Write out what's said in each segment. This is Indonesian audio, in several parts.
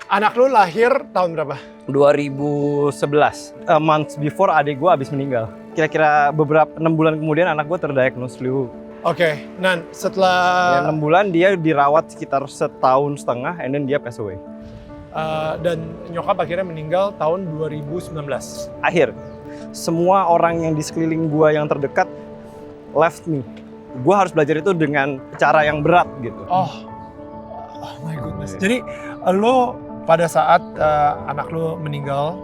Anak lu lahir tahun berapa? 2011. Months before adik gue habis meninggal. Kira-kira 6 bulan kemudian anak gue terdiagnos flu. Oke, Nan, setelah 6 bulan dia dirawat sekitar setahun setengah, and then dia pass away. dan nyokap akhirnya meninggal tahun 2019. Akhir, semua orang yang di sekeliling gue yang terdekat left me. Gue harus belajar itu dengan cara yang berat gitu. Oh my goodness. Jadi lo pada saat anak lo meninggal,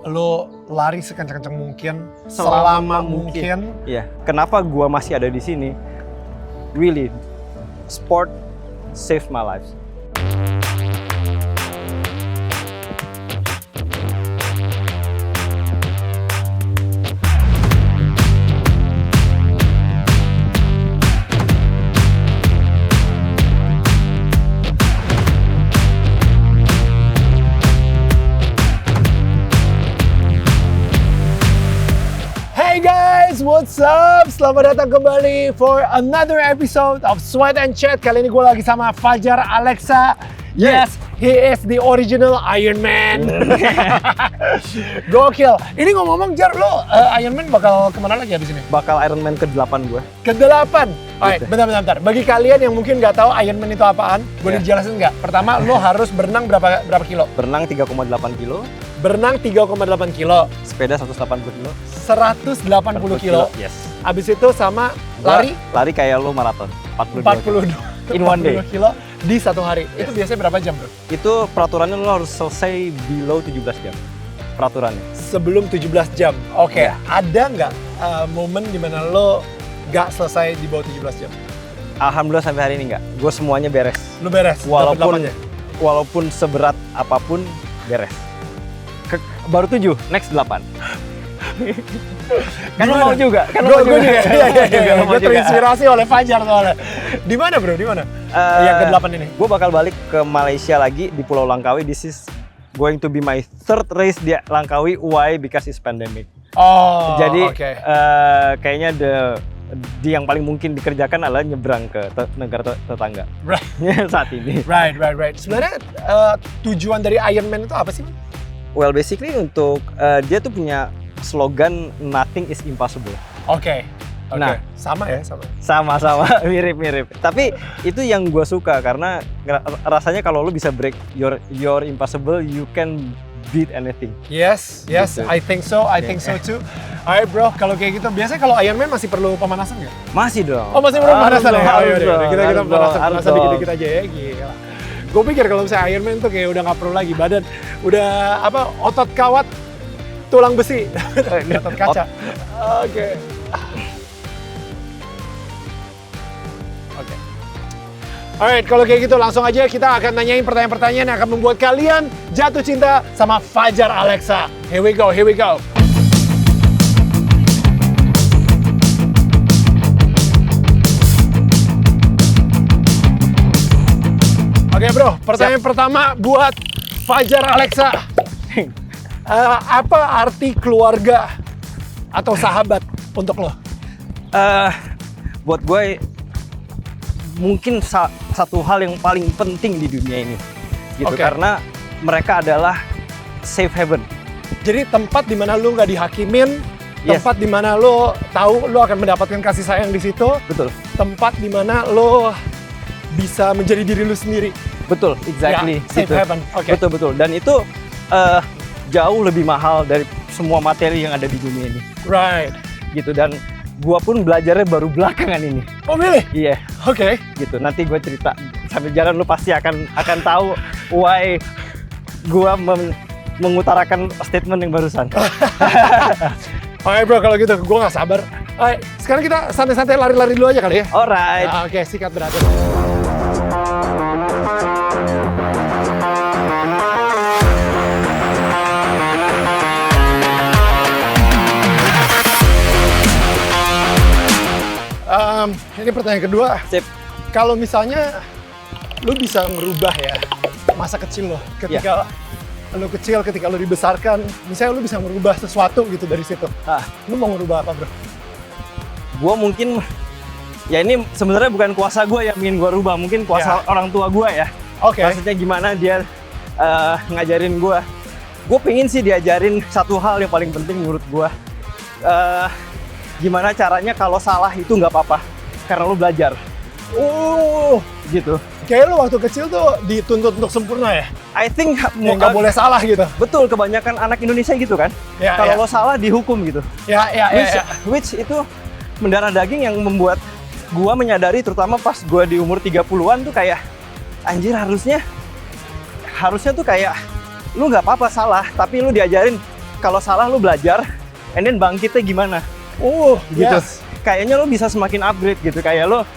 lo lari sekencang-kencang mungkin, selama mungkin. Iya. Kenapa gue masih ada di sini? Really, sport saved my life. Hey guys, what's up? Selamat datang kembali for another episode of Sweat and Chat. Kali ini gue lagi sama Fajar Alexa. Yes, he is the original Iron Man. Gokil. Ini ngomong-ngomong, Jar, lo Iron Man bakal kemana lagi abis ini? Bakal Iron Man ke-8 gue. Ke-8. Oke, Gitu. bentar. Bagi kalian yang mungkin nggak tahu Iron Man itu apaan, boleh dijelasin nggak? Pertama, lo harus berenang berapa kilo? Berenang 3,8 kilo, Berenang 3,8 kilo, sepeda 180 kilo. 180 kilo. Yes. Abis itu sama lari Lari kayak lo maraton. 42 in one day. 40 kilo di satu hari. Itu biasanya berapa jam, bro? Itu peraturannya lo harus selesai below 17 jam. Peraturannya. Sebelum 17 jam. Oke, Iya. ada nggak momen dimana lo nggak selesai di bawah 17 jam? Alhamdulillah sampai hari ini enggak. Gue semuanya beres. Lo beres? dapet delapannya? Walaupun seberat apapun beres. Baru 7, next 8. Kan lo mau juga? Kan lo mau Gue juga. Iya. Lo mau Gue juga. terinspirasi oleh Fajar soalnya. Di mana, bro? Di mana? Yang ke-8 ini? Gue bakal balik ke Malaysia lagi di Pulau Langkawi. This is going to be my third race di Langkawi. Why? Because it's pandemic. Oh, Jadi oke. kayaknya yang paling mungkin dikerjakan adalah nyebrang ke negara tetangga. Right. Saat ini. Right. Sebenarnya tujuan dari Iron Man itu apa sih, Man? Well, basically untuk dia tuh punya slogan nothing is impossible. Oke. Nah. Sama ya, sama. Sama-sama mirip-mirip. Tapi itu yang gue suka karena rasanya kalau lu bisa break your impossible, you can beat anything. Yes, Gitu. I think so too. Alright bro, kalau kayak gitu, biasanya kalau Iron Man masih perlu pemanasan nggak? Masih dong. Oh masih perlu pemanasan ya? Oh Harus yaudah, dong, kita harus pemanasan dong. dikit-dikit aja ya, gila. Gue pikir kalau misalnya Iron Man tuh kayak udah nggak perlu lagi, badan udah otot kawat, tulang besi, otot kaca. Oke. Alright, kalau kayak gitu langsung aja kita akan nanyain pertanyaan-pertanyaan yang akan membuat kalian jatuh cinta sama Fajar Alexa. Here we go. Oke bro, pertanyaan pertama buat Fajar Alexa. Apa arti keluarga atau sahabat untuk lo? Buat gue mungkin satu hal yang paling penting di dunia ini gitu. Oke. Karena mereka adalah safe haven. Jadi tempat di mana lo nggak dihakimin, Yes. tempat di mana lo tahu lo akan mendapatkan kasih sayang di situ, Betul. tempat di mana lo bisa menjadi diri lo sendiri. Betul, exactly. Ya, safe haven. Oke. Betul. Dan itu jauh lebih mahal dari semua materi yang ada di dunia ini Right. gitu. Dan gua pun belajarnya baru belakangan ini. Oh really? Iya. Oke. Gitu, nanti gue cerita sambil jalan lu pasti akan tahu why gue mengutarakan statement yang barusan. Oke bro, kalau gitu gue nggak sabar. Alright, sekarang kita santai-santai lari-lari dulu aja kali ya. Alright. Oke, sikat beratur. Ini pertanyaan kedua. Sip. Kalau misalnya lu bisa merubah ya masa kecil lo ketika lu kecil, ketika lu dibesarkan, misalnya lu bisa merubah sesuatu gitu dari situ. Lu mau merubah apa bro? Gue mungkin ya ini sebenarnya bukan kuasa gue yang ingin gue rubah, mungkin kuasa orang tua gue ya. Oke. Maksudnya gimana dia ngajarin gue. Gue pengen sih diajarin satu hal yang paling penting menurut gue. Gimana caranya kalau salah itu nggak apa-apa, karena lo belajar. Gitu. Kayak lu waktu kecil tuh dituntut untuk sempurna ya? I think Nggak boleh salah gitu. betul, kebanyakan anak Indonesia gitu kan. Ya, Kalau ya. lo salah dihukum gitu. Which itu mendarah daging yang membuat gua menyadari, terutama pas gua di umur 30-an tuh kayak anjir, harusnya tuh kayak lu nggak apa-apa salah, tapi lu diajarin kalau salah lu belajar, and then bangkitnya gimana. Gitu. Yes. Kayaknya lo bisa semakin upgrade gitu, kayak lo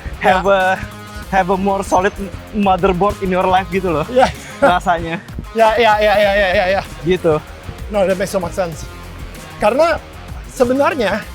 have a more solid motherboard in your life gitu loh. Ya. Rasanya. Ya. Gitu. No, that makes so much sense. Karena sebenarnya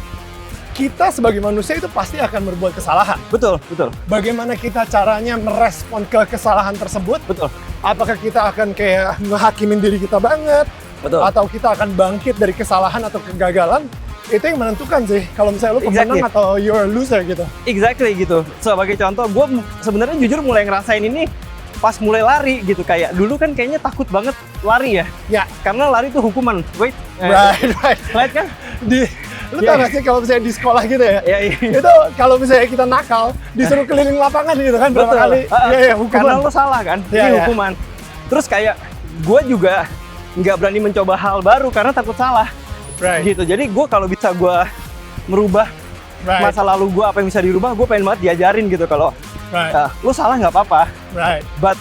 kita sebagai manusia itu pasti akan berbuat kesalahan. Betul. Bagaimana kita caranya merespon ke kesalahan tersebut? Betul. Apakah kita akan kayak ngehakimin diri kita banget? Betul. Atau kita akan bangkit dari kesalahan atau kegagalan? Itu yang menentukan sih, kalau misalnya lu pemenang Exactly. atau you're a loser gitu. Exactly gitu. Sebagai contoh, gue sebenarnya jujur mulai ngerasain ini pas mulai lari gitu. Kayak dulu kan kayaknya takut banget lari ya. Ya, Karena lari itu hukuman. Wait. right. Right kan? Lu tau gak sih kalau misalnya di sekolah gitu ya? Iya. Itu kalau misalnya kita nakal, disuruh keliling lapangan gitu kan berapa Betul. kali. Iya, hukuman. Karena lo salah kan? Iya, Ini iya. hukuman. Terus kayak gue juga nggak berani mencoba hal baru karena takut salah. Right. Gitu. Jadi gue kalau bisa gue merubah Right. masa lalu gue, apa yang bisa dirubah, gue pengen banget diajarin gitu kalau Right. lo salah nggak apa-apa, Right. but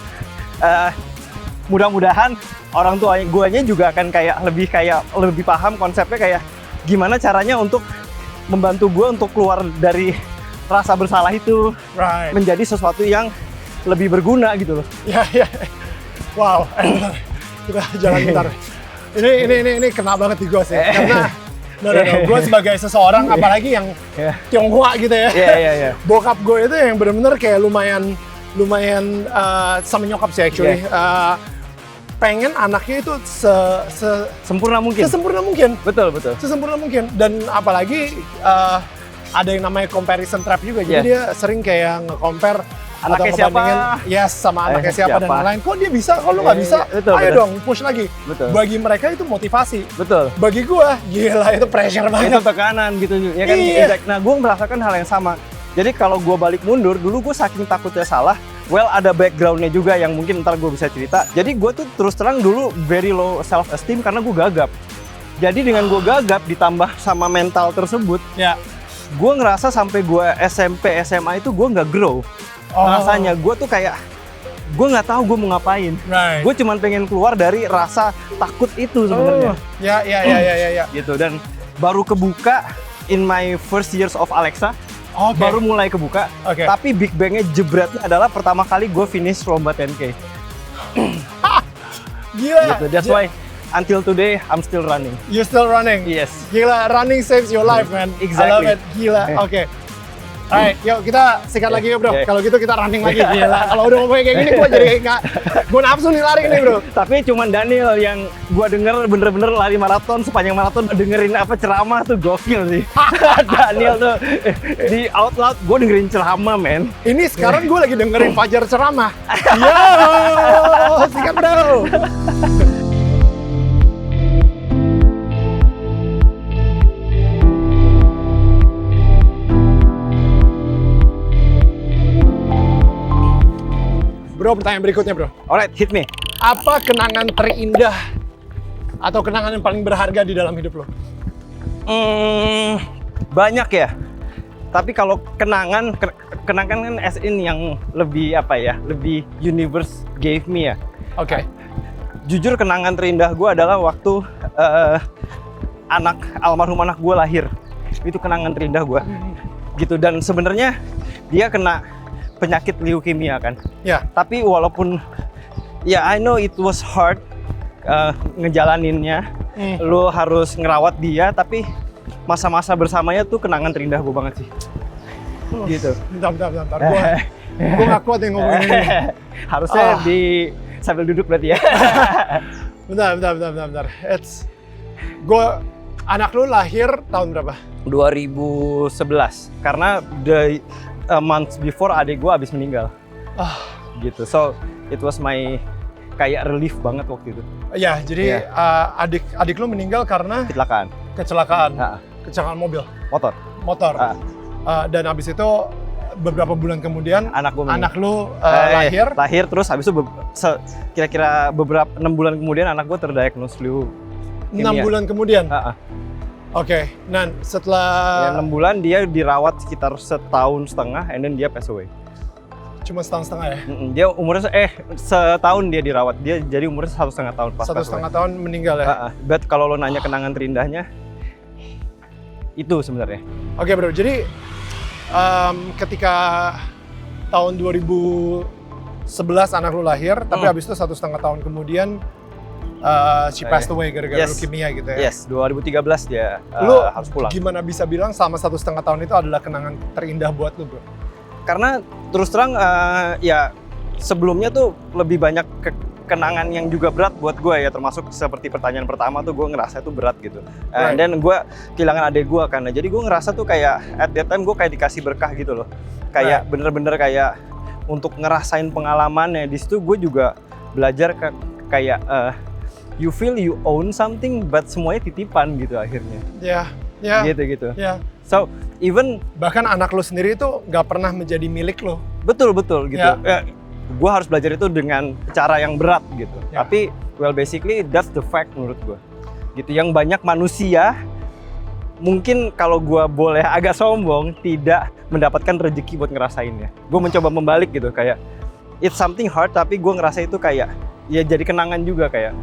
mudah-mudahan orang tua guanya juga akan lebih paham konsepnya, kayak gimana caranya untuk membantu gue untuk keluar dari rasa bersalah itu Right. menjadi sesuatu yang lebih berguna gitu loh. Ya. Wow. Bentar. Kita jalan bentar. Ini kena banget di gue sih. Karena gue sebagai seseorang, apalagi yang Iya. Tionghoa gitu ya. Iya. Bokap gue itu yang bener-bener kayak lumayan sama nyokap sih actually. Pengen anaknya itu Sempurna mungkin. sesempurna mungkin. Betul. Sesempurna mungkin. Dan apalagi ada yang namanya comparison trap juga. Jadi Yes. dia sering kayak nge-compare Anaknya atau siapa? ngebandingin, yes, sama anaknya siapa dan siapa. lain-lain. Kok dia bisa, kok lu nggak bisa? Betul, Ayo betul. dong, push lagi. Betul. Bagi mereka itu motivasi. Betul. Bagi gua, gila itu pressure Itu banget. tekanan gitu ya kan. Iya. Exact. Nah, gue merasakan hal yang sama. Jadi kalau gue balik mundur, dulu gue saking takutnya salah. Well, ada backgroundnya juga yang mungkin ntar gue bisa cerita. Jadi gue tuh terus terang dulu very low self esteem karena gue gagap. Jadi dengan gue gagap ditambah sama mental tersebut, Ya. gue ngerasa sampai gue SMP SMA itu gue nggak grow. Rasanya gue tuh kayak gue nggak tahu gue mau ngapain. Right. Gue cuman pengen keluar dari rasa takut itu sebenarnya. Ya. Gitu. Dan baru kebuka in my first years of Alexa. Oke. Baru mulai kebuka. Oke. Tapi big bang-nya jebretnya adalah pertama kali gue finish lomba 10K. Gila. Gitu. That's why until today I'm still running. You still running. Yes. Gila, running saves your life, man. Exactly. I love it. Gila. Oke. Alright, yuk kita sikat lagi yuk bro. Yeah. Kalau gitu kita running lagi. Gila. Kalau udah ngomongin kayak gini, gue jadi nggak, gue nafsu nih lari nih bro. Tapi cuman Daniel yang gue denger bener-bener lari maraton, sepanjang maraton dengerin apa ceramah tuh gokil sih. Daniel tuh di out loud gue dengerin ceramah, men. Ini sekarang gue lagi dengerin Fajar ceramah. Yo, sikat bro. Bro, pertanyaan berikutnya bro. Alright, hit me. Apa kenangan terindah atau kenangan yang paling berharga di dalam hidup lo? Banyak ya. Tapi kalau kenangan kan as in yang lebih apa ya, lebih universe gave me ya. Oke. Jujur kenangan terindah gue adalah waktu almarhum anak gue lahir. Itu kenangan terindah gue. Gitu, dan sebenarnya dia kena penyakit leukemia kan. Ya. Tapi walaupun ya I know it was hard ngejalaninnya. Lo harus ngerawat dia, tapi masa-masa bersamanya tuh kenangan terindah gue banget sih. Gitu. Bentar. Gue gak kuat yang ngomongin ini. Harusnya sambil duduk berarti ya. Bentar. Anak lu lahir tahun berapa? 2011. Karena the months before adik gue abis meninggal. Gitu. So it was my kayak relief banget waktu itu. Ya, jadi adik lu meninggal karena Kecelakaan. Kecelakaan mobil, Motor. dan habis itu beberapa bulan kemudian Anak lu lahir terus habis itu kira-kira beberapa 6 bulan kemudian anak gue terdiagnos leukemia. 6 bulan kemudian. Oke, dan setelah 6 bulan dia dirawat sekitar 1,5 tahun and then dia pass away. Cuma 1,5 tahun ya? Dia umurnya setahun dia dirawat, dia jadi umurnya 1,5 tahun pas 1,5 tahun meninggal ya? But kalau lo nanya kenangan terindahnya itu sebenarnya. Oke bro, jadi ketika tahun 2011 anak lu lahir, tapi habis itu 1,5 tahun kemudian she passed away gara-gara leukemia gitu ya? Yes, 2013 dia lu harus pulang. Gimana bisa bilang selama 1,5 tahun itu adalah kenangan terindah buat lu bro? Karena terus terang ya sebelumnya tuh lebih banyak kenangan yang juga berat buat gue ya, termasuk seperti pertanyaan pertama tuh gue ngerasa itu berat gitu. Dan gue kehilangan adik gue kan, jadi gue ngerasa tuh kayak at that time gue kayak dikasih berkah gitu loh, kayak bener-bener kayak untuk ngerasain pengalamannya. Di situ gue juga belajar kayak you feel you own something but semuanya titipan gitu akhirnya. Gitu. So even bahkan anak lo sendiri itu nggak pernah menjadi milik lo. Betul gitu. Gue harus belajar itu dengan cara yang berat gitu. Tapi well basically that's the fact menurut gue. Gitu, yang banyak manusia mungkin kalau gue boleh agak sombong tidak mendapatkan rezeki buat ngerasainnya. Gue mencoba membalik gitu, kayak it's something hard tapi gue ngerasa itu kayak ya jadi kenangan juga, kayak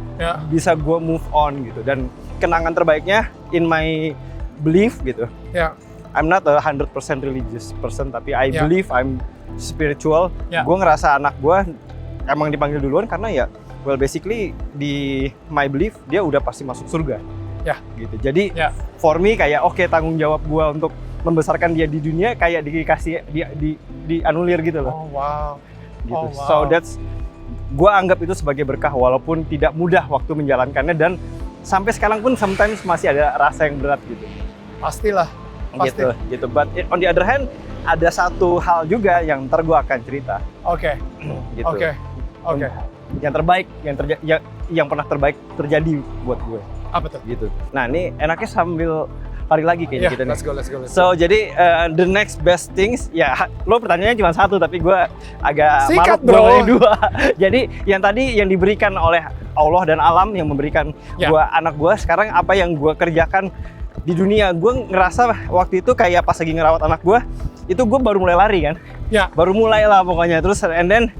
bisa gue move on gitu. Dan kenangan terbaiknya in my belief gitu. I'm not a 100% religious person, tapi I believe I'm spiritual. Gue ngerasa anak gue emang dipanggil duluan karena ya well basically di my belief dia udah pasti masuk surga. Gitu. Jadi for me kayak oke, tanggung jawab gue untuk membesarkan dia di dunia kayak dikasih di anulir gitu loh. Gitu. So that's, gue anggap itu sebagai berkah walaupun tidak mudah waktu menjalankannya, dan sampai sekarang pun sometimes masih ada rasa yang berat gitu. Pastilah. Gitu. But on the other hand, ada satu hal juga yang ntar gue akan cerita. Gitu. Yang terbaik, yang pernah terbaik terjadi buat gue. Apa tuh? Gitu. Nah ini enaknya sambil lari lagi kayaknya kita nih. Let's go. So jadi the next best things, ya lo pertanyaannya cuma satu tapi gue agak sikat bro. Dua. Jadi yang tadi yang diberikan oleh Allah dan alam yang memberikan gue anak gue, sekarang apa yang gue kerjakan di dunia. Gue ngerasa waktu itu kayak pas lagi ngerawat anak gue, itu gue baru mulai lari kan. Baru mulai lah pokoknya. Terus and then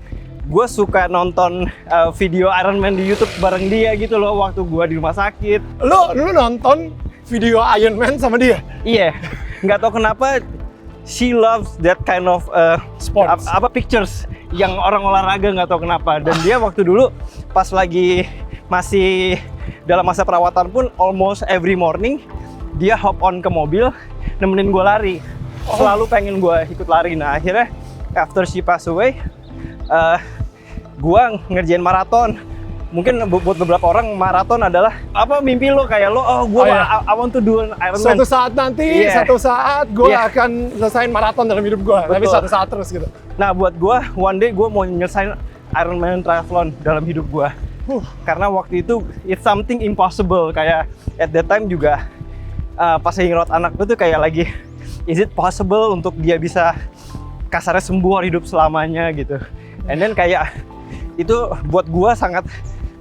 gue suka nonton video Iron Man di YouTube bareng dia gitu loh waktu gue di rumah sakit. Lu nonton video Iron Man sama dia? Iya. Nggak tahu kenapa she loves that kind of sports. Pictures yang orang olahraga, nggak tahu kenapa. Dan dia waktu dulu pas lagi masih dalam masa perawatan pun almost every morning dia hop on ke mobil nemenin gue lari. Selalu pengen gue ikut lari. Nah akhirnya after she pass away, gue ngerjain maraton. Mungkin buat beberapa orang maraton adalah apa mimpi lo, kayak lo I want to do an Iron Man. Suatu saat nanti, satu saat gue akan selesaiin maraton dalam hidup gue. Tapi suatu saat terus gitu. Nah buat gue one day gue mau nyelesain Iron Man triathlon dalam hidup gue. Karena waktu itu it's something impossible. Kayak at that time juga pas lagi ngerawat anak gue tuh kayak lagi, is it possible untuk dia bisa kasarnya sembuh hidup selamanya gitu. And then kayak itu buat gue sangat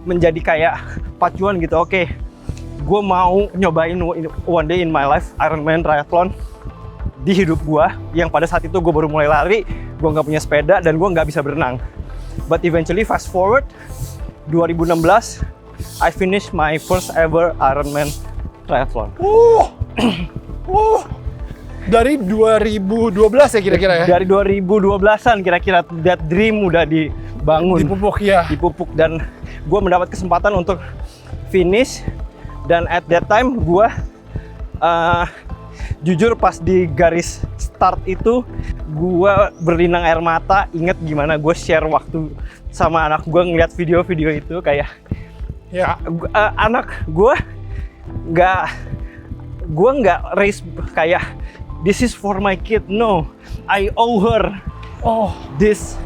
menjadi kayak pacuan gitu. Oke, gue mau nyobain one day in my life Ironman triathlon di hidup gue, yang pada saat itu gue baru mulai lari, gue nggak punya sepeda dan gue nggak bisa berenang. But eventually fast forward 2016, I finished my first ever Ironman triathlon. Dari 2012 ya kira-kira ya? Dari 2012-an kira-kira that dream udah dibangun. Dipupuk dan gue mendapat kesempatan untuk finish. Dan at that time gue jujur pas di garis start itu gue berlinang air mata. Ingat gimana gue share waktu sama anak gue ngeliat video-video itu, kayak anak gue nggak race kayak this is for my kid, no, I owe her this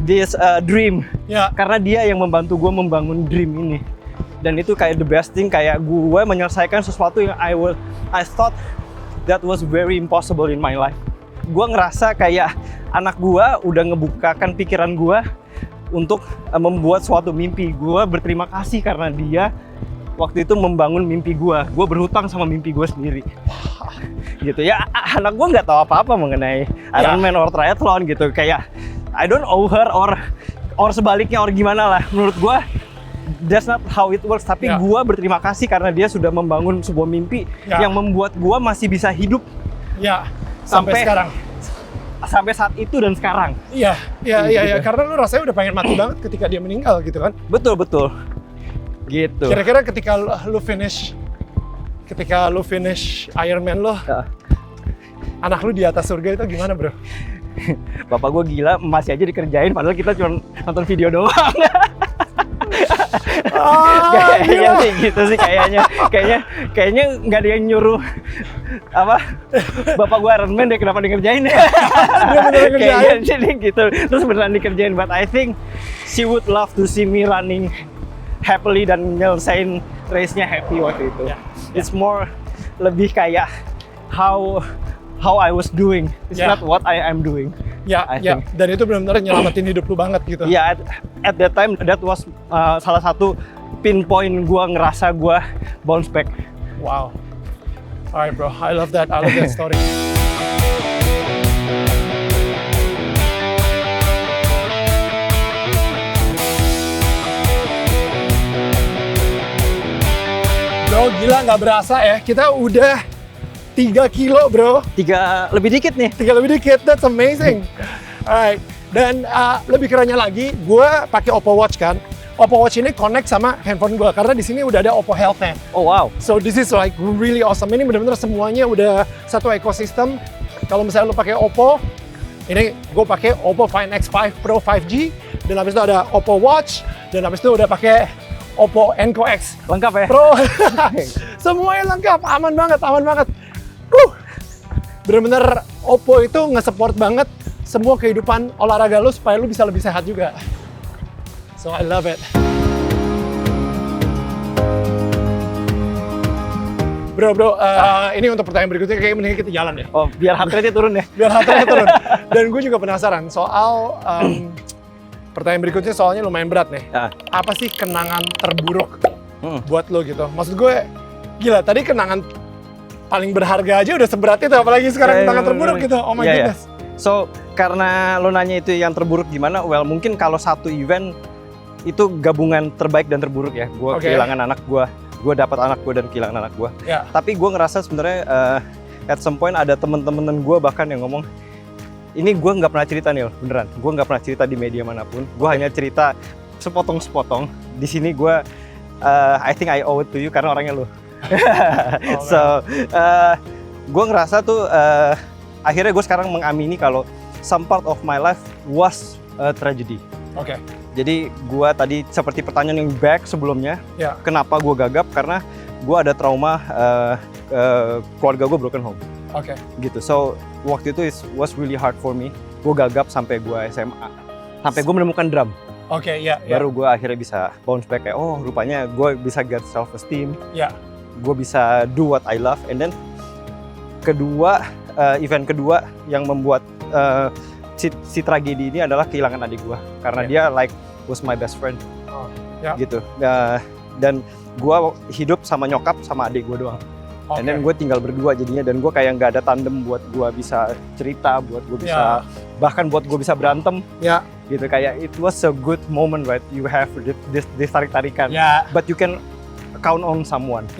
this dream. Ya. Karena dia yang membantu gue membangun dream ini. Dan itu kayak the best thing, kayak gue menyelesaikan sesuatu yang I thought that was very impossible in my life. Gue ngerasa kayak anak gue udah ngebukakan pikiran gue untuk membuat suatu mimpi. Gue berterima kasih karena dia waktu itu membangun mimpi gue. Gue berhutang sama mimpi gue sendiri. Gitu ya, anak gue nggak tahu apa-apa mengenai Ironman or triathlon gitu. Kayak I don't owe her or sebaliknya or gimana lah. Menurut gue that's not how it works. Tapi gue berterima kasih karena dia sudah membangun sebuah mimpi yang membuat gue masih bisa hidup. Ya, sampai sekarang. Sampai saat itu dan sekarang. Iya. Karena lu rasanya udah pengen mati banget ketika dia meninggal gitu kan? Betul. Gitu. Kira-kira ketika lu finish Ironman lo, anak lu di atas surga itu gimana, bro? Bapak gue gila, masih aja dikerjain padahal kita cuma nonton video doang. Kayaknya sih gitu sih kayaknya nggak ada yang nyuruh apa bapak gue Ironman deh, kenapa dikerjain ya? Kayaknya sih gitu, terus beneran dikerjain. But I think she would love to see me running happily dan nyelesain race-nya happy waktu itu. It's more lebih kayak how I was doing, it's not what I am doing. Dan itu benar-benar nyelamatin hidup lu banget gitu. At that time that was salah satu pinpoint gue ngerasa gue bounce back. Wow. Alright bro, I love that story. Bro, gila nggak berasa ya, kita udah 3 kilo bro. 3 lebih dikit nih. 3 lebih dikit, that's amazing. Alright, dan lebih kerennya lagi, gue pakai Oppo Watch kan. Oppo Watch ini connect sama handphone gue karena di sini udah ada Oppo Health Net. Oh wow. So this is like really awesome. Ini benar-benar semuanya udah satu ekosistem. Kalau misalnya lu pakai Oppo, ini gue pakai Oppo Find X5 Pro 5G, dan habis itu ada Oppo Watch, dan habis itu udah pakai Oppo Enco X. Lengkap ya? Pro. Semuanya lengkap, aman banget. Bener-bener Oppo itu nge-support banget semua kehidupan olahraga lu supaya lu bisa lebih sehat juga. So I love it. Bro, ini untuk pertanyaan berikutnya kayak mending kita jalan ya. Oh, biar heart rate-nya turun ya? Biar heart rate-nya turun. Dan gue juga penasaran soal pertanyaan berikutnya, soalnya lumayan berat nih. Apa sih kenangan terburuk buat lo gitu? Maksud gue, gila tadi kenangan paling berharga aja udah seberat itu, apalagi sekarang kenangan terburuk gitu. Oh my goodness. So, karena lo nanya itu yang terburuk gimana, well mungkin kalau satu event itu gabungan terbaik dan terburuk ya. Gue kehilangan anak gue dapat anak gue dan kehilangan anak gue. Tapi gue ngerasa sebenarnya at some point ada temen-temen gue bahkan yang ngomong, ini gue nggak pernah cerita nih, beneran. Gue nggak pernah cerita di media manapun. Gue hanya cerita sepotong-sepotong. Di sini gue, I think I owe it to you karena orangnya lo. So, gue ngerasa tuh akhirnya gue sekarang mengamini kalau some part of my life was a tragedy. Jadi gue tadi seperti pertanyaan yang back sebelumnya, kenapa gue gagap? Karena gue ada trauma keluarga gue broken home. Gitu. So waktu itu was really hard for me. Gue gagap sampai gue SMA, sampai gue menemukan drum. Baru gue akhirnya bisa bounce back kayak, oh rupanya gue bisa get self esteem. Gue bisa do what I love. And then event kedua yang membuat si tragedi ini adalah kehilangan adik gue, karena dia was my best friend. Gitu. Dan gue hidup sama nyokap sama adik gue doang. And then gue tinggal berdua jadinya, dan gue kayak nggak ada tandem buat gue bisa cerita, buat gue bisa bahkan buat gue bisa berantem. Gitu, kayak it was a good moment, right? You have this tarik-tarikan, but you can count on someone.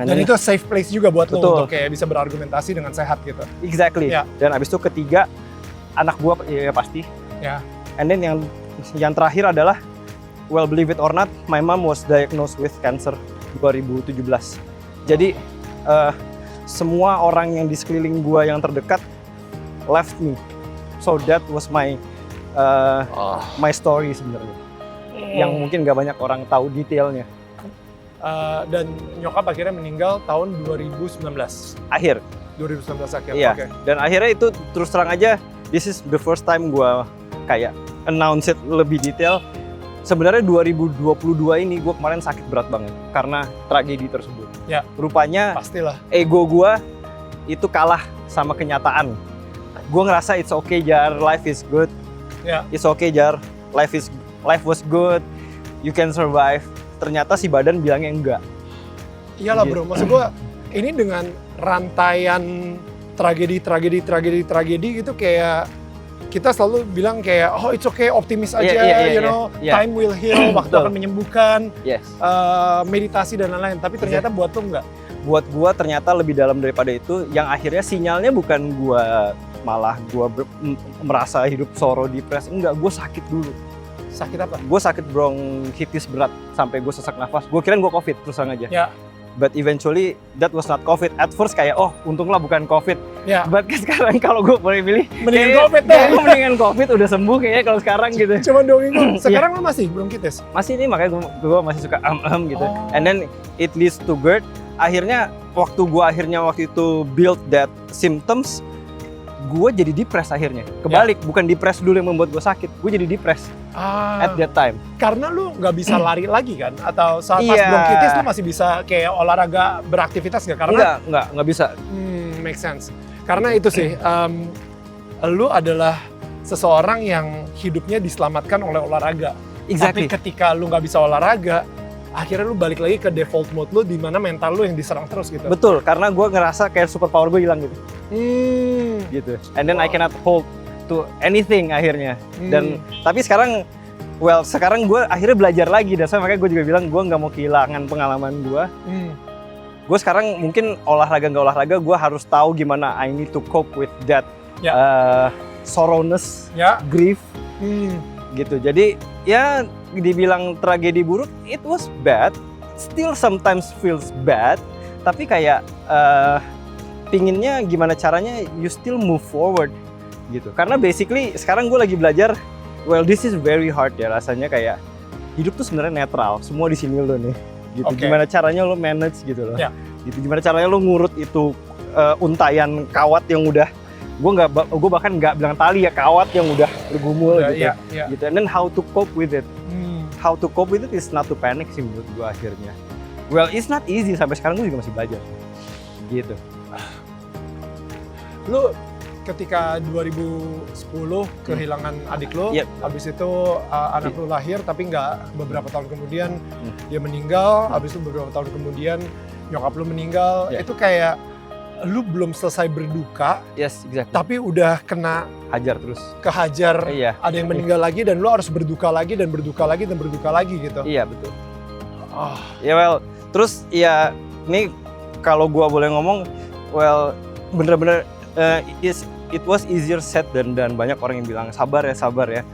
Dan itu safe place juga buat lo untuk kayak bisa berargumentasi dengan sehat gitu. Exactly. Dan abis itu ketiga, anak gue ya pasti. And then yang terakhir adalah, well believe it or not, my mom was diagnosed with cancer 2017. Jadi semua orang yang di sekeliling gue yang terdekat left me. So that was my story sebenarnya. Yang mungkin gak banyak orang tahu detailnya. Dan nyokap akhirnya meninggal tahun 2019. Akhir. 2019 akhir. Iya. Dan akhirnya itu terus terang aja, this is the first time gue kayak announce it lebih detail. Sebenarnya 2022 ini gue kemarin sakit berat banget karena tragedi tersebut. Ya. Rupanya Pastilah. ego gue itu kalah sama kenyataan. Gue ngerasa it's okay Jar, life is good. Ya. It's okay Jar, life was good. You can survive. Ternyata si badan bilangnya enggak. Iyalah bro, maksud gue ini dengan rantaian tragedi gitu kayak kita selalu bilang kayak oh it's okay, optimis aja, time will heal, waktu akan menyembuhkan, Yes. meditasi dan lain-lain. Tapi ternyata buat lo enggak. Buat gua ternyata lebih dalam daripada itu, yang akhirnya sinyalnya bukan gua malah gua merasa hidup sorrow, depres, enggak, gua sakit dulu. Sakit apa? Gua sakit bronkitis berat sampai gua sesak nafas. Gua kirain gua COVID terus aja. Ya. But eventually that was not COVID. At first kayak oh untunglah bukan COVID. Ya. But sekarang kalau gua boleh pilih, Mendingan COVID deh. Gua mendingan COVID udah sembuh kayaknya kalau sekarang gitu. Cuma 2 minggu. Sekarang lo masih bronkitis? Masih nih, makanya gua masih suka gitu. Oh. And then it leads to GERD. Akhirnya waktu itu build that symptoms, gue jadi depres akhirnya. Kebalik, bukan depres dulu yang membuat gue sakit, gue jadi depres at that time. Karena lu nggak bisa lari lagi kan? Atau saat pas bronkitis lu masih bisa kayak olahraga, beraktivitas nggak? Karena Nggak bisa. Make sense. Karena itu sih, lu adalah seseorang yang hidupnya diselamatkan oleh olahraga. Exactly. Tapi ketika lu nggak bisa olahraga, akhirnya lu balik lagi ke default mode lu, di mana mental lu yang diserang terus gitu. Betul, karena gue ngerasa kayak superpower gue hilang gitu. Gitu. And then I cannot hold to anything akhirnya. Dan tapi sekarang gue akhirnya belajar lagi. Dan makanya gue juga bilang gue nggak mau kehilangan pengalaman gue. Gue sekarang mungkin olahraga nggak olahraga, gue harus tahu gimana I need to cope with that sorrowness, grief, gitu. Jadi ya dibilang tragedi buruk, it was bad, still sometimes feels bad, tapi kayak pinginnya gimana caranya you still move forward gitu. Karena basically sekarang gue lagi belajar, this is very hard ya rasanya, kayak hidup tuh sebenarnya netral, semua di sini lo nih gitu. Gimana caranya lo manage gitu loh. Gitu, gimana caranya lo ngurut itu untayan kawat yang udah gue bahkan nggak bilang tali ya, kawat yang udah bergumul gitu. Gitu. And then how to cope with it. How to cope with it is not to panic sih menurut gue akhirnya. It's not easy, sampai sekarang gue juga masih belajar. Gitu. Lu ketika 2010 kehilangan adik lu, habis itu anak lu lahir, tapi nggak beberapa tahun kemudian dia meninggal, habis itu beberapa tahun kemudian nyokap lu meninggal, itu kayak lu belum selesai berduka, tapi udah kena kehajar, ada yang meninggal lagi dan lu harus berduka lagi dan berduka lagi dan berduka lagi gitu. Iya betul. Terus ya ini kalau gua boleh ngomong, bener-bener it was easier said dan banyak orang yang bilang sabar ya.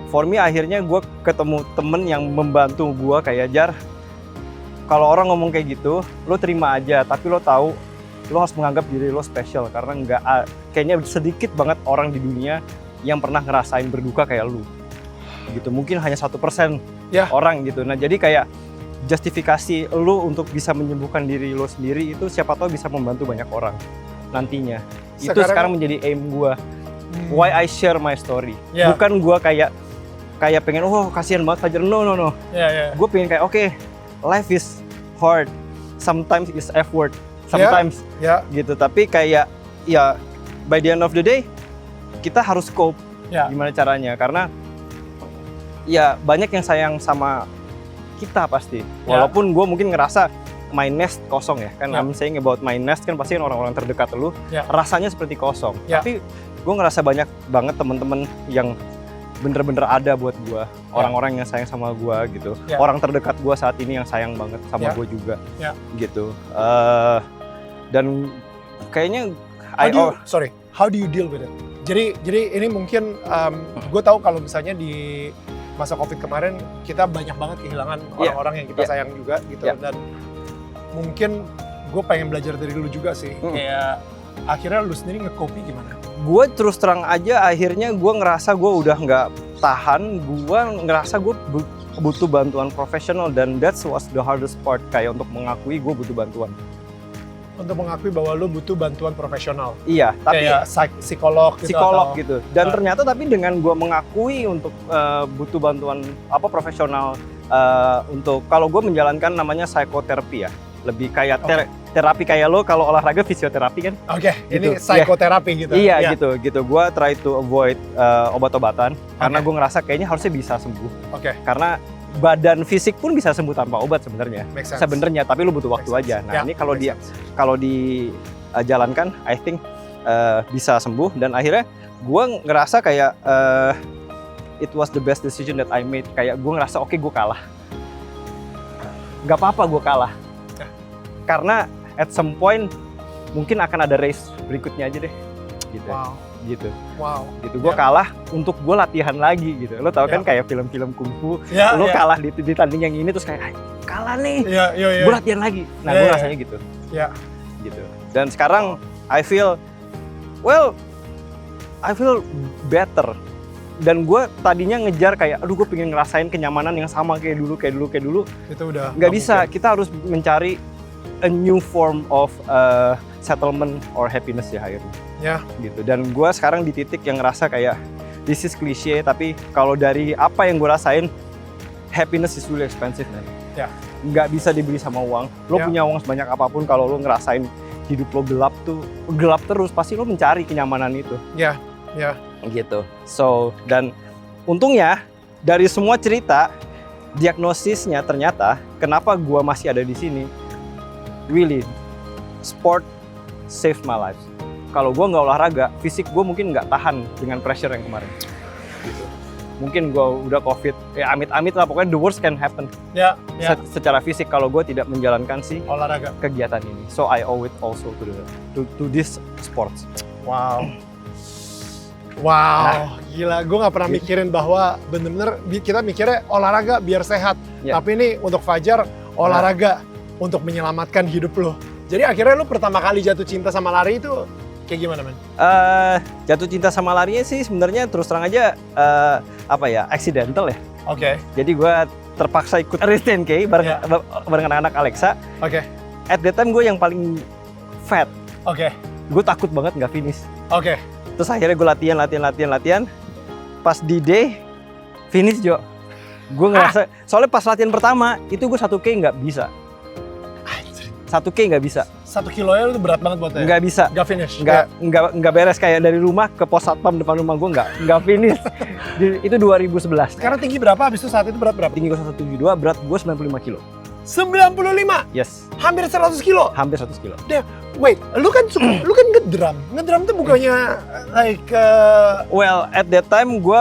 For me akhirnya gua ketemu temen yang membantu gua kayak Jar. Kalau orang ngomong kayak gitu, lo terima aja, tapi lo tahu lo harus menganggap diri lo spesial karena kayaknya sedikit banget orang di dunia yang pernah ngerasain berduka kayak lo. Gitu, mungkin hanya 1% orang gitu. Nah, jadi kayak justifikasi lo untuk bisa menyembuhkan diri lo sendiri itu siapa tahu bisa membantu banyak orang nantinya. Itu sekarang menjadi aim gue. Why I share my story. Bukan gue kayak pengen kasihan banget Fajar. No. Gue pengen kayak life is hard. Sometimes it's effort. Sometimes gitu. Tapi kayak by the end of the day kita harus cope. Gimana caranya? Karena banyak yang sayang sama kita pasti. Walaupun gue mungkin ngerasa my nest kosong ya kan. I'm saying about my nest kan pasti orang-orang terdekat lu rasanya seperti kosong. Tapi gue ngerasa banyak banget teman-teman yang bener-bener ada buat gue, orang-orang yang sayang sama gue gitu. Orang terdekat gue saat ini yang sayang banget sama gue juga gitu. Dan kayaknya how do you deal with it? Jadi ini mungkin gue tahu kalau misalnya di masa COVID kemarin kita banyak banget kehilangan orang-orang yang kita sayang juga gitu. Dan mungkin gue pengen belajar dari lu juga sih, kayak akhirnya lu sendiri nge-copy gimana? Gue terus terang aja akhirnya gue ngerasa gue udah nggak tahan, gue ngerasa gue butuh bantuan profesional dan that's was the hardest part, kayak untuk mengakui gue butuh bantuan. untuk mengakui bahwa lu butuh bantuan profesional. Iya, tapi Kayak psikolog gitu. psikolog atau- gitu. Dan ternyata tapi dengan gue mengakui untuk butuh bantuan profesional untuk kalau gue menjalankan namanya psikoterapi ya, lebih kayak terapi kayak lo kalau olahraga fisioterapi kan. Oke, ini Gitu. psikoterapi gitu. Iya gitu. Gue try to avoid obat-obatan karena gue ngerasa kayaknya harusnya bisa sembuh. Oke, Karena badan fisik pun bisa sembuh tanpa obat sebenarnya. make sense. Sebenarnya, tapi lu butuh waktu Make sense. aja. Nah Ya, ini kalau make dia sense. kalau dijalankan, I think bisa sembuh. Dan akhirnya gue ngerasa kayak it was the best decision that I made. Kayak gue ngerasa oke, gue kalah. Gak apa-apa gue kalah. Karena at some point mungkin akan ada race berikutnya aja deh. Gitu. Wow, Gitu. wow. Gitu. Gue Ya. kalah untuk gue latihan lagi gitu. Lo tau kan Ya. kayak film-film kungfu. Ya, Lo ya. kalah di tanding yang ini terus kayak kalah nih. Iya, iya, iya. Gue latihan lagi. Nah, Iya, gue iya. rasanya gitu. Iya. Gitu. Dan sekarang I feel better. Dan gue tadinya ngejar kayak, aduh gue pengen ngerasain kenyamanan yang sama kayak dulu. Itu udah Nggak bisa. Kita harus mencari a new form of settlement or happiness ya akhirnya. Ya. Gitu. Dan gue sekarang di titik yang ngerasa kayak, this is cliche, tapi kalau dari apa yang gue rasain, happiness is really expensive, man. Ya. Nggak bisa dibeli sama uang. Lo Ya. punya uang sebanyak apapun, kalau lo ngerasain hidup lo gelap terus, pasti lo mencari kenyamanan itu. Ya, ya. Gitu. So, dan untungnya dari semua cerita, diagnosisnya ternyata kenapa gua masih ada di sini, really, sport saved my life. Kalau gua nggak olahraga, fisik gua mungkin nggak tahan dengan pressure yang kemarin. Gitu. Mungkin gua udah COVID, ya amit-amit lah, pokoknya the worst can happen. Ya, ya. Secara fisik kalau gua tidak menjalankan Olahraga. kegiatan ini. So I owe it also to this sports. Wow. Wow, gila. Gue nggak pernah mikirin bahwa bener-bener kita mikirnya olahraga biar sehat. Ya. Tapi ini untuk Fajar, olahraga untuk menyelamatkan hidup lo. Jadi akhirnya lo pertama kali jatuh cinta sama lari itu kayak gimana, man? Jatuh cinta sama larinya sih sebenarnya terus terang aja accidental ya. Oke, Jadi gue terpaksa ikut race 10K bareng anak-anak Alexa. oke, At that time gue yang paling fat. oke, Gue takut banget nggak finish. oke. Terus akhirnya gue latihan. Pas di day finish Jo. Gue ngerasa soalnya pas latihan pertama itu gue 1K nggak bisa. 1K nggak bisa. 1 kilonya itu berat banget buat saya. Nggak bisa. Nggak finish. Nggak beres, kayak dari rumah ke pos satpam depan rumah gue nggak finish. Itu 2011. Sekarang tinggi berapa? Habis itu saat itu berat berapa? Tinggi gue 172, berat gue 95 kilo. 95, Yes, hampir 100 kilo. hampir 100 kilo. Wait, lu kan ngedrum. Ngedrum tuh bukannya like Well, at that time gue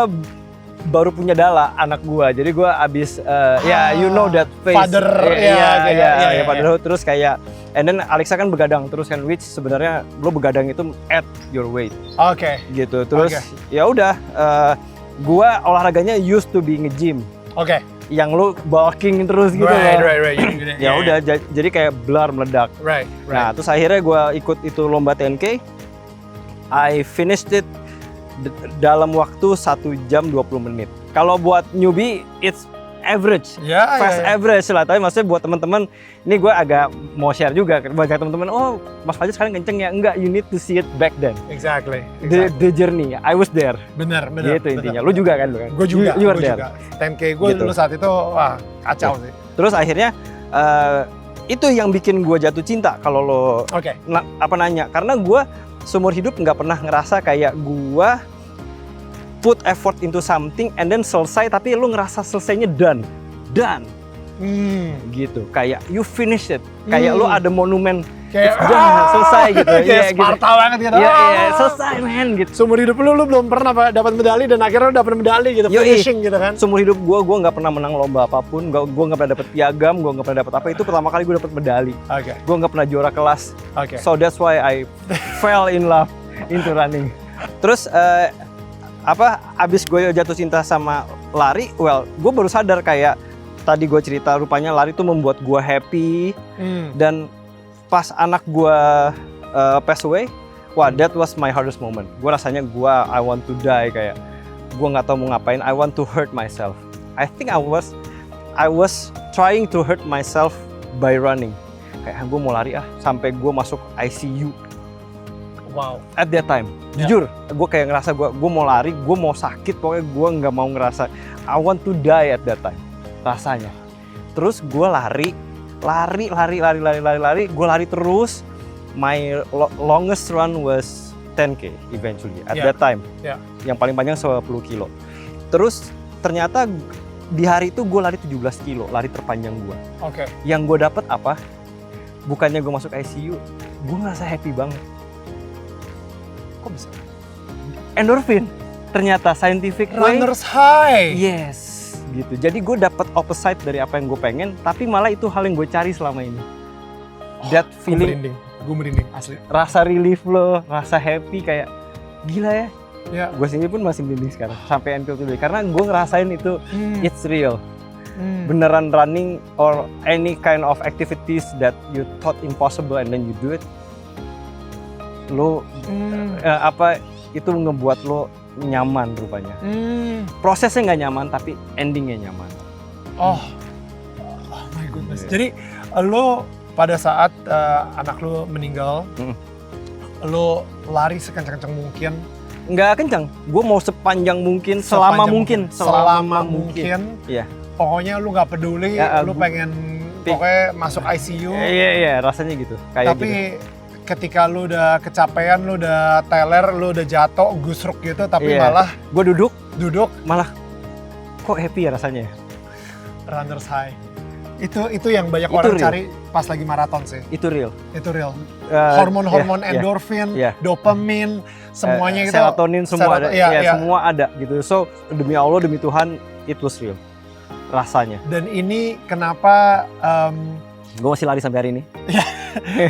baru punya Dala, anak gue. Jadi gue abis, you know that face. Father, Iya, fatherhood. Terus kayak, and then Alexa kan begadang terus kan, which sebenarnya lo begadang itu at your weight. Oke. Gitu. Terus Oke. ya udah, gue olahraganya used to be nge-gym. Oke. Yang lo bulking terus gitu Right. loh. Ya udah, jadi kayak blar meledak. Right. Nah, terus akhirnya gue ikut itu lomba 10K. I finished it dalam waktu 1 jam 20 menit. Kalau buat newbie, it's average. Fast average lah. Tapi maksudnya buat teman-teman, ini gue agak mau share juga. Banyak teman-teman, oh Mas Fajar sekarang kenceng ya. Enggak, you need to see it back then. Exactly. The journey, I was there. Bener. Gitu intinya. Lu juga kan? Gue juga. You were Gue there. juga. 10K gue Gitu. dulu saat itu, wah kacau sih. Terus akhirnya, itu yang bikin gue jatuh cinta kalau lo Oke. nanya. Karena gue seumur hidup nggak pernah ngerasa kayak gue put effort into something and then selesai, tapi lu ngerasa selesainya done gitu, kayak you finish it, kayak lu ada monumen Kayak selesai gitu. Kayak Iya, gitu. Sparta banget gitu. Iya, selesai men gitu. Seumur hidup lu belum pernah dapat medali dan akhirnya lu dapat medali gitu, Yoi. finishing gitu kan. Seumur hidup gue nggak pernah menang lomba apapun, gue nggak pernah dapet piagam, gue nggak pernah dapet apa. Itu pertama kali gue dapet medali. Oke. Gue nggak pernah juara kelas. Oke. So that's why I fell in love into running. Terus abis gue jatuh cinta sama lari, well, gue baru sadar kayak tadi gue cerita, rupanya lari tuh membuat gue happy. Dan pas anak gue pass away, wah, that was my hardest moment. Gue rasanya I want to die, kayak gue nggak tahu mau ngapain. I want to hurt myself. I think I was trying to hurt myself by running. kayak gue mau lari sampai gue masuk ICU. Wow. At that time, jujur, gue kayak ngerasa gue mau lari, gue mau sakit, pokoknya gue nggak mau ngerasa I want to die at that time, rasanya. Terus gue lari, gue lari terus. My longest run was 10K eventually at that time. Yang paling panjang 10 kilo. Terus ternyata di hari itu gue lari 17 kilo, lari terpanjang gue. Oke. Yang gue dapet apa? Bukannya gue masuk ICU, gue ngerasa happy banget. Kok bisa? Endorphin, ternyata scientific way. Runner's high. Yes, gitu. Jadi gue dapet opposite dari apa yang gue pengen, tapi malah itu hal yang gue cari selama ini. That feeling, gue merinding asli. rasa relief lo, rasa happy kayak gila ya. Ya. Gue sendiri pun masih merinding sekarang sampai until today karena gue ngerasain itu it's real. Beneran running or any kind of activities that you thought impossible and then you do it. Lo itu ngebuat lo nyaman rupanya. Prosesnya nggak nyaman tapi endingnya nyaman. Oh my goodness. Jadi lo pada saat anak lo meninggal, lo lari sekencang-kencang mungkin. Nggak kencang, gue mau sepanjang mungkin, selama mungkin. Iya. Pokoknya lu nggak peduli, lu pengen pokoknya masuk ICU. Iya, rasanya gitu. Kayak tapi gitu. Ketika lu udah kecapean, lu udah teler, lu udah jatuh, gusruk gitu, tapi malah gue duduk, malah kok happy ya rasanya. Runner's high. Itu yang banyak orang real. cari pas lagi maraton sih. Itu real. Hormon-hormon endorfin, dopamin, semuanya gitu. Serotonin semua ada. Semua ada gitu. So demi Allah, demi Tuhan, it was real. Rasanya. Dan ini kenapa gue masih lari sampai hari ini.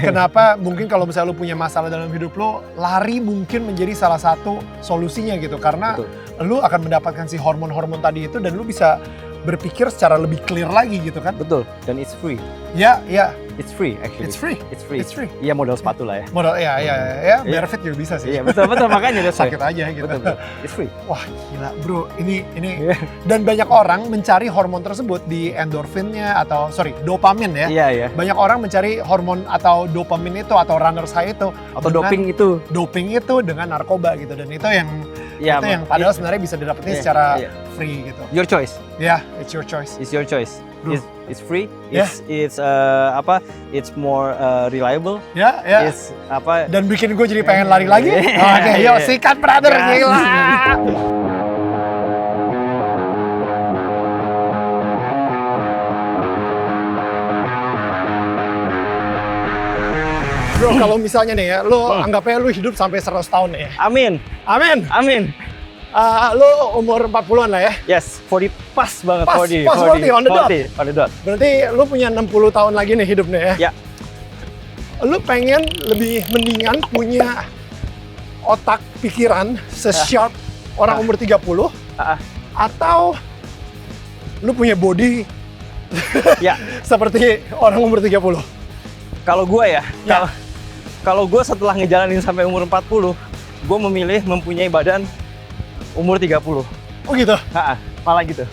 Kenapa mungkin kalau misalnya lu punya masalah dalam hidup lu, lari mungkin menjadi salah satu solusinya gitu. Karena lu akan mendapatkan si hormon-hormon tadi itu dan lu bisa berpikir secara lebih clear lagi gitu kan. Betul, dan it's free. Ya. It's free actually. It's free. Iya, modal sepatu lah ya. Barefoot juga bisa sih. Iya, betul makanya that's sakit aja gitu. Betul. It's free. Wah, gila bro, ini dan banyak orang mencari hormon tersebut di endorfinnya atau dopamin ya. Iya. Banyak orang mencari hormon atau dopamin itu atau runner's high itu atau doping itu dengan narkoba gitu, dan itu yang padahal sebenarnya bisa didapetin secara free gitu. Your choice. It's your choice. It's your choice. It's free. Yeah. It's more reliable. Ya. It's apa? Dan bikin gue jadi pengen lari lagi. Oke, yuk sikat brother, gila. Bro, kalau misalnya nih ya, lo anggapnya lo hidup sampai 100 tahun ya. Amin. Lo umur 40-an lah ya? Yes, 40 pas banget. Pas 40, on the dot. Berarti lo punya 60 tahun lagi nih hidupnya ya? Ya. Lo pengen lebih mendingan punya otak pikiran se-sharp orang umur 30? Atau lo punya body seperti orang umur 30? Kalau gue kalau gue setelah ngejalanin sampai umur 40, gue memilih mempunyai badan umur 30. Oh gitu? Malah gitu.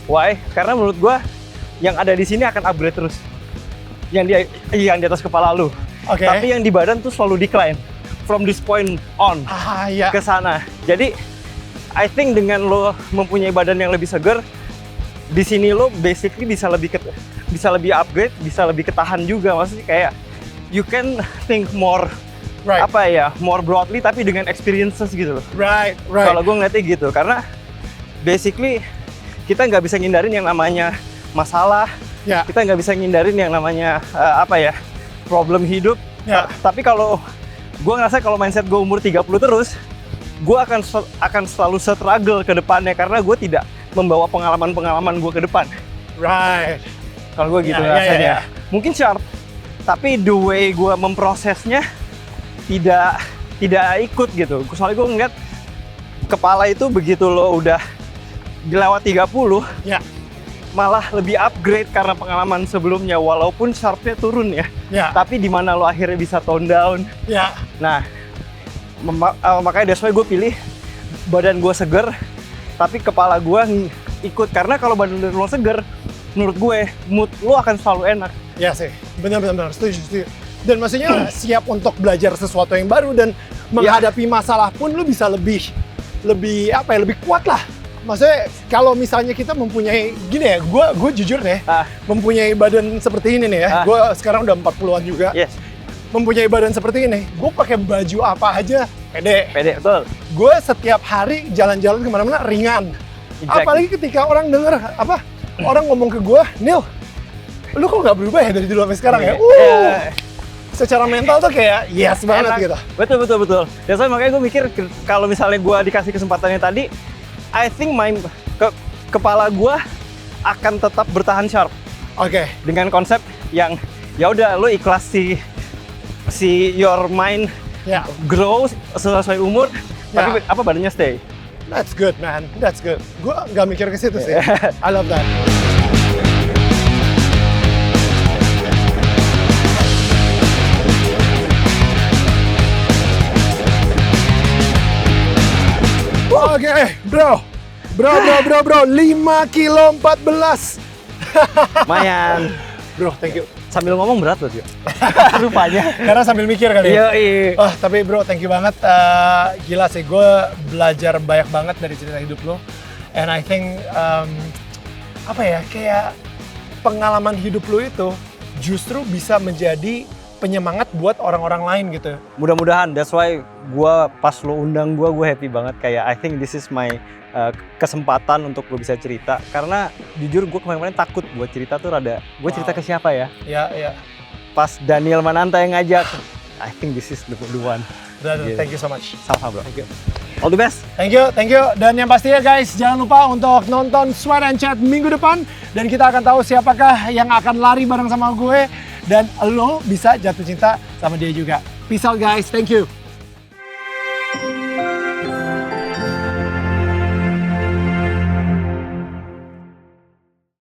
Why? Karena menurut gue yang ada di sini akan upgrade terus. Yang di atas kepala lu. Okay. Tapi yang di badan tuh selalu decline. From this point on ke sana. Jadi I think dengan lo mempunyai badan yang lebih segar, di sini lo basically bisa lebih upgrade, bisa lebih ketahan juga. Maksudnya kayak you can think more more broadly tapi dengan experiences gitu loh. Right. Kalau gue ngeliatnya gitu, karena basically kita nggak bisa ngindarin yang namanya masalah, kita nggak bisa ngindarin yang namanya problem hidup. Tapi kalau gue ngerasa kalau mindset gue umur 30 terus, gue akan selalu struggle ke depannya karena gue tidak membawa pengalaman gue ke depan. Right. Kalau gue gitu rasanya. Mungkin sharp, tapi the way gue memprosesnya tidak ikut gitu. Soalnya gue ngeliat kepala itu begitu lo udah dilewat 30, malah lebih upgrade karena pengalaman sebelumnya, walaupun sharpnya turun ya. Tapi di mana lo akhirnya bisa tone down. Nah, makanya that's why gue pilih badan gue seger, tapi kepala gue ikut. Karena kalau badan lo seger, menurut gue mood lo akan selalu enak. Ya sih, benar-benar setuju. Dan maksudnya siap untuk belajar sesuatu yang baru dan menghadapi masalah pun lu bisa lebih kuat lah. Maksudnya kalau misalnya kita mempunyai gini ya, gue jujur deh, mempunyai badan seperti ini nih ya. Gue sekarang udah 40-an juga. Yes. Mempunyai badan seperti ini, gue pakai baju apa aja pede, betul. Gue setiap hari jalan-jalan kemana-mana ringan. Exactly. Apalagi ketika orang denger orang ngomong ke gue, Nil, lu kok nggak berubah ya dari dulu sampai sekarang ya? Secara mental tuh kayak yes banget gitu. Betul. Dan so, makanya gue mikir kalau misalnya gue dikasih kesempatannya tadi, I think kepala gue akan tetap bertahan sharp. Oke. Dengan konsep yang ya udah lo ikhlas si your mind grow sesuai umur, tapi apa badannya stay. That's good, man. That's good. Gue nggak mikir ke situ sih. I love that. Oke, bro. 5 kilo 14. Lumayan. Bro, thank you. Sambil ngomong berat loh, rupanya. Karena sambil mikir kali ya? Iya. Tapi bro, thank you banget. Gila sih, gue belajar banyak banget dari cerita hidup lo. And I think, kayak pengalaman hidup lo itu justru bisa menjadi penyemangat buat orang-orang lain gitu. Mudah-mudahan, that's why gue pas lo undang gue happy banget. Kayak I think this is my kesempatan untuk gue bisa cerita, karena jujur gue kemarin takut buat cerita tuh gue cerita ke siapa ya? Iya. Pas Daniel Mananta yang ngajak, I think this is the one. Thank you so much. Sama-sama bro. Thank you. All the best. Thank you. Dan yang pastinya guys, jangan lupa untuk nonton Sweat and Chat minggu depan, dan kita akan tahu siapakah yang akan lari bareng sama gue, dan lo bisa jatuh cinta sama dia juga. Peace out guys, thank you.